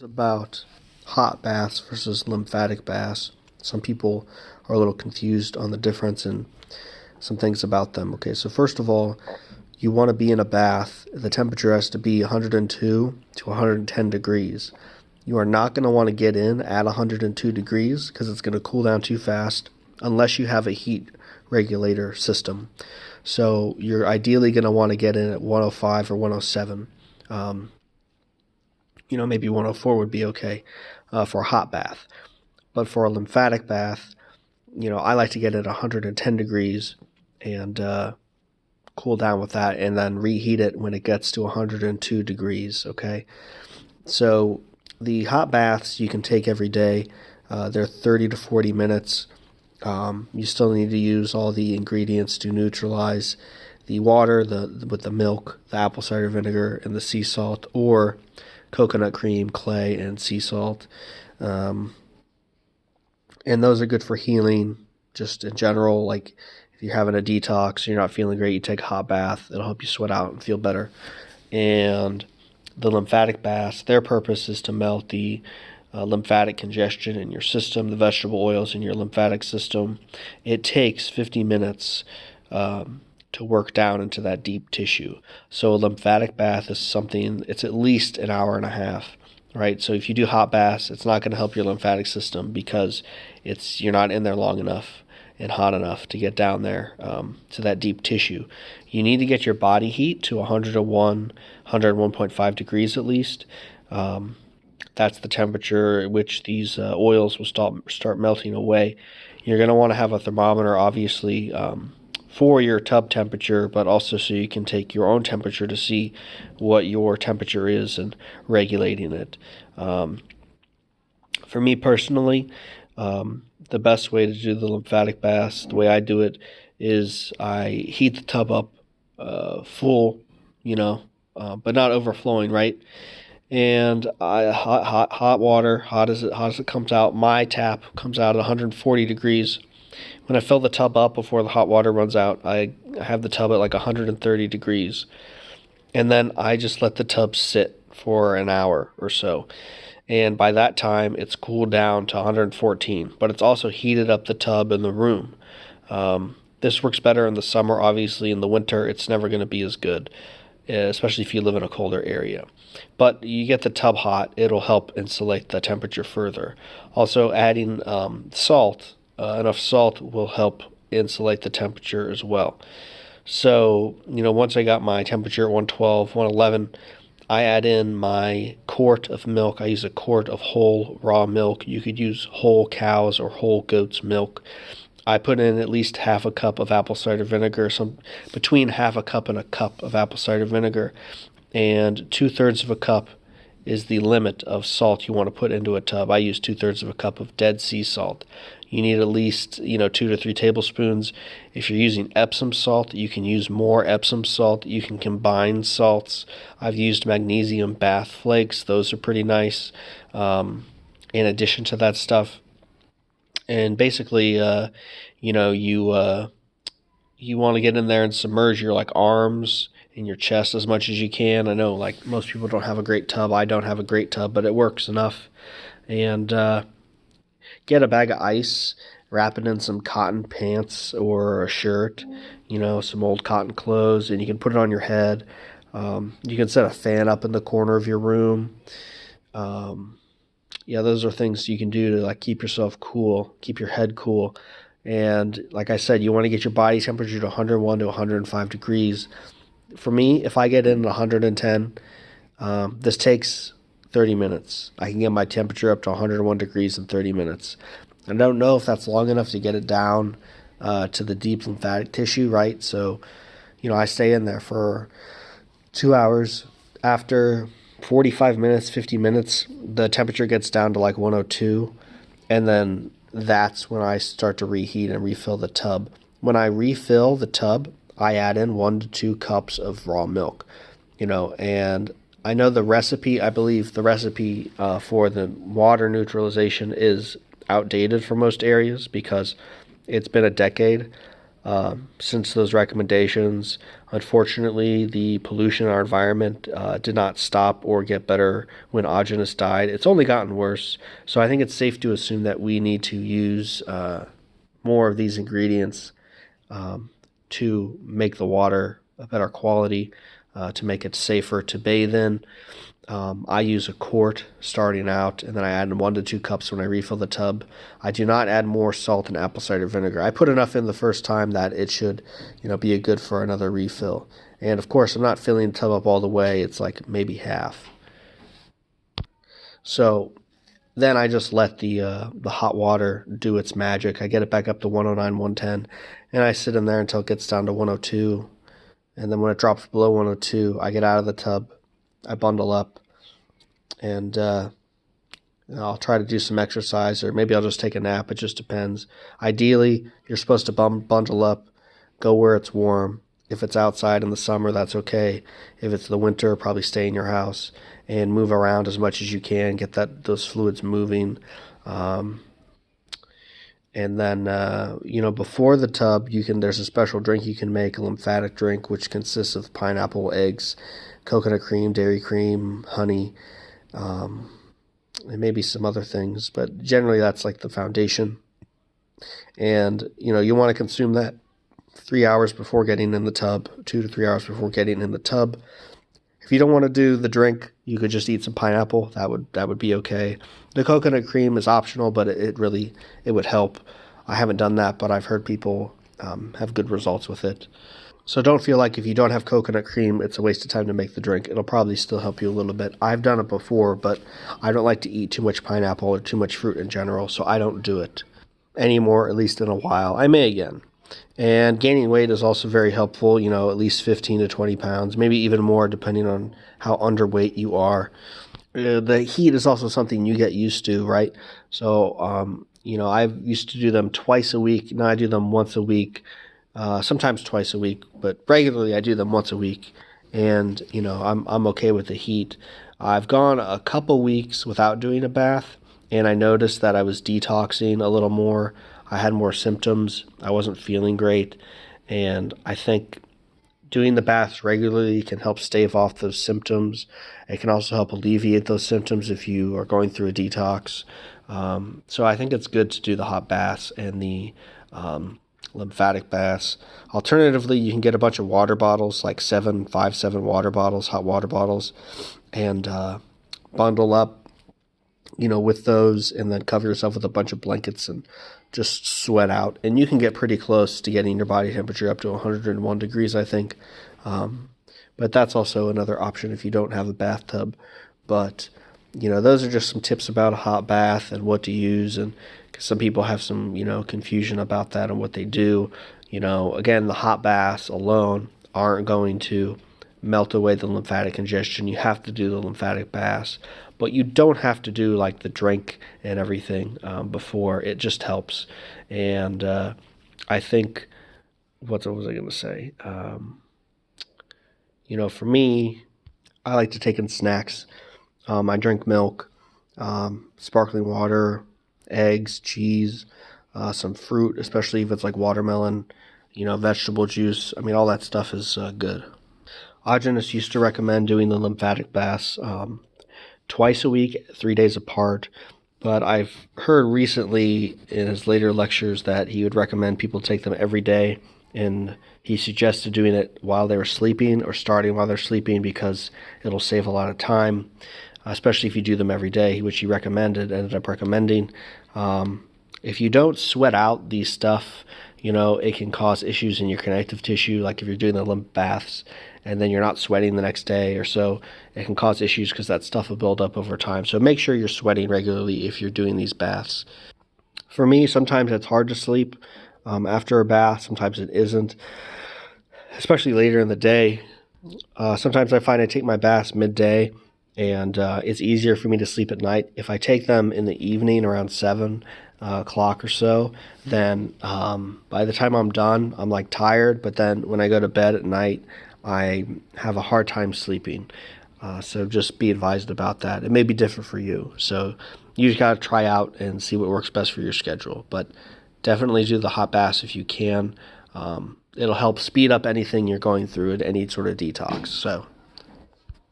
About hot baths versus lymphatic baths. Some people are a little confused on the difference and some things about them. Okay, so first of all, you want to be in a bath. The temperature has to be 102 to 110 degrees. You are not going to want to get in at 102 degrees because it's going to cool down too fast unless you have a heat regulator system. So you're ideally going to want to get in at 105 or 107. Maybe 104 would be okay for a hot bath. But for a lymphatic bath, I like to get it 110 degrees and cool down with that and then reheat it when it gets to 102 degrees, okay? So the hot baths you can take every day. They're 30 to 40 minutes. You still need to use all the ingredients to neutralize the water with the milk, the apple cider vinegar, and the sea salt, or coconut cream, clay, and sea salt. And those are good for healing just in general. Like if you're having a detox, you're not feeling great, you take a hot bath. It'll help you sweat out and feel better. And the lymphatic baths, their purpose is to melt the lymphatic congestion in your system, the vegetable oils in your lymphatic system. It takes 50 minutes to work down into that deep tissue. So a lymphatic bath is something, it's at least an hour and a half, right? So if you do hot baths, it's not going to help your lymphatic system because you're not in there long enough and hot enough to get down there to that deep tissue. You need to get your body heat to 101, 101.5 degrees at least. That's the temperature at which these oils will start melting away. You're going to want to have a thermometer, obviously, for your tub temperature, but also so you can take your own temperature to see what your temperature is and regulating it. For me personally, the best way to do the lymphatic baths, the way I do it, is I heat the tub up full, but not overflowing, right? And hot water, hot as it comes out. My tap comes out at 140 degrees. When I fill the tub up before the hot water runs out, I have the tub at like 130 degrees. And then I just let the tub sit for an hour or so. And by that time, it's cooled down to 114. But it's also heated up the tub in the room. This works better in the summer, obviously. In the winter, it's never going to be as good, especially if you live in a colder area. But you get the tub hot, it'll help insulate the temperature further. Also, adding salt. Enough salt will help insulate the temperature as well. So, once I got my temperature at 112, 111, I add in my quart of milk. I use a quart of whole raw milk. You could use whole cows or whole goat's milk. I put in at least half a cup of apple cider vinegar, between half a cup and a cup of apple cider vinegar, and 2/3 of a cup is the limit of salt you want to put into a tub. I use 2/3 of a cup of dead sea salt. You need at least 2 to 3 tablespoons. If you're using Epsom salt, you can use more Epsom salt. You can combine salts. I've used magnesium bath flakes. Those are pretty nice in addition to that stuff. And basically, you want to get in there and submerge your arms and your chest as much as you can. I know most people don't have a great tub. I don't have a great tub, but it works enough. And get a bag of ice, wrap it in some cotton pants or a shirt, some old cotton clothes, and you can put it on your head. You can set a fan up in the corner of your room. Those are things you can do to keep yourself cool, keep your head cool. And like I said, you want to get your body temperature to 101 to 105 degrees. For me, if I get in at 110, this takes 30 minutes. I can get my temperature up to 101 degrees in 30 minutes. I don't know if that's long enough to get it down to the deep lymphatic tissue, right? So, I stay in there for 2 hours. After 45 minutes, 50 minutes, the temperature gets down to 102, and then that's when I start to reheat and refill the tub. When I refill the tub, I add in 1 to 2 cups of raw milk, and I know the recipe, I believe the recipe for the water neutralization is outdated for most areas because it's been a decade. since those recommendations. Unfortunately, the pollution in our environment did not stop or get better when Augenis died. It's only gotten worse. So I think it's safe to assume that we need to use more of these ingredients to make the water a better quality, to make it safer to bathe in. I use a quart starting out, and then I add 1 to 2 cups when I refill the tub. I do not add more salt and apple cider vinegar. I put enough in the first time that it should, be a good for another refill. And of course, I'm not filling the tub up all the way. It's like maybe half. So then I just let the hot water do its magic. I get it back up to 109, 110, and I sit in there until it gets down to 102. And then when it drops below 102, I get out of the tub. I bundle up, and I'll try to do some exercise, or maybe I'll just take a nap. It just depends. Ideally, you're supposed to bundle up, go where it's warm. If it's outside in the summer, that's okay. If it's the winter, probably stay in your house and move around as much as you can. Get those fluids moving. And then, before the tub, there's a special drink you can make, a lymphatic drink, which consists of pineapple, eggs, coconut cream, dairy cream, honey, and maybe some other things. But generally, that's like the foundation. And, you want to consume that 3 hours before getting in the tub, 2 to 3 hours before getting in the tub. If you don't want to do the drink, you could just eat some pineapple. That would be okay. The coconut cream is optional, but it would help. I haven't done that, but I've heard people have good results with it. So don't feel like if you don't have coconut cream, it's a waste of time to make the drink. It'll probably still help you a little bit. I've done it before, but I don't like to eat too much pineapple or too much fruit in general, so I don't do it anymore, at least in a while. I may again. And gaining weight is also very helpful, at least 15 to 20 pounds, maybe even more depending on how underweight you are. The heat is also something you get used to, right? So, I used to do them twice a week. Now I do them once a week, sometimes twice a week, but regularly I do them once a week. And, I'm okay with the heat. I've gone a couple weeks without doing a bath, and I noticed that I was detoxing a little more. I had more symptoms. I wasn't feeling great. And I think doing the baths regularly can help stave off those symptoms. It can also help alleviate those symptoms if you are going through a detox. So I think it's good to do the hot baths and the lymphatic baths. Alternatively, you can get a bunch of water bottles, like 7 water bottles, hot water bottles, and bundle up, with those, and then cover yourself with a bunch of blankets and just sweat out. And you can get pretty close to getting your body temperature up to 101 degrees, I think. But that's also another option if you don't have a bathtub. But, those are just some tips about a hot bath and what to use. And 'cause some people have some, confusion about that and what they do. Again, the hot baths alone aren't going to melt away the lymphatic congestion. You have to do the lymphatic baths. But you don't have to do like the drink and everything before. It just helps. And I think, what was I going to say? For me, I like to take in snacks. I drink milk, sparkling water, eggs, cheese, some fruit, especially if it's like watermelon, vegetable juice. I mean, all that stuff is good. Augenis used to recommend doing the lymphatic baths twice a week, 3 days apart. But I've heard recently in his later lectures that he would recommend people take them every day. And he suggested doing it while they were sleeping or starting while they're sleeping because it'll save a lot of time, especially if you do them every day, which he ended up recommending. If you don't sweat out these stuff, it can cause issues in your connective tissue, like if you're doing the lymph baths and then you're not sweating the next day or so, it can cause issues because that stuff will build up over time. So make sure you're sweating regularly if you're doing these baths. For me, sometimes it's hard to sleep after a bath. Sometimes it isn't, especially later in the day. Sometimes I find I take my baths midday, and it's easier for me to sleep at night. If I take them in the evening around 7 o'clock or so, then by the time I'm done, I'm like tired. But then when I go to bed at night, I have a hard time sleeping. So just be advised about that. It may be different for you. So you just got to try out and see what works best for your schedule. But definitely do the hot baths if you can. It'll help speed up anything you're going through at any sort of detox. So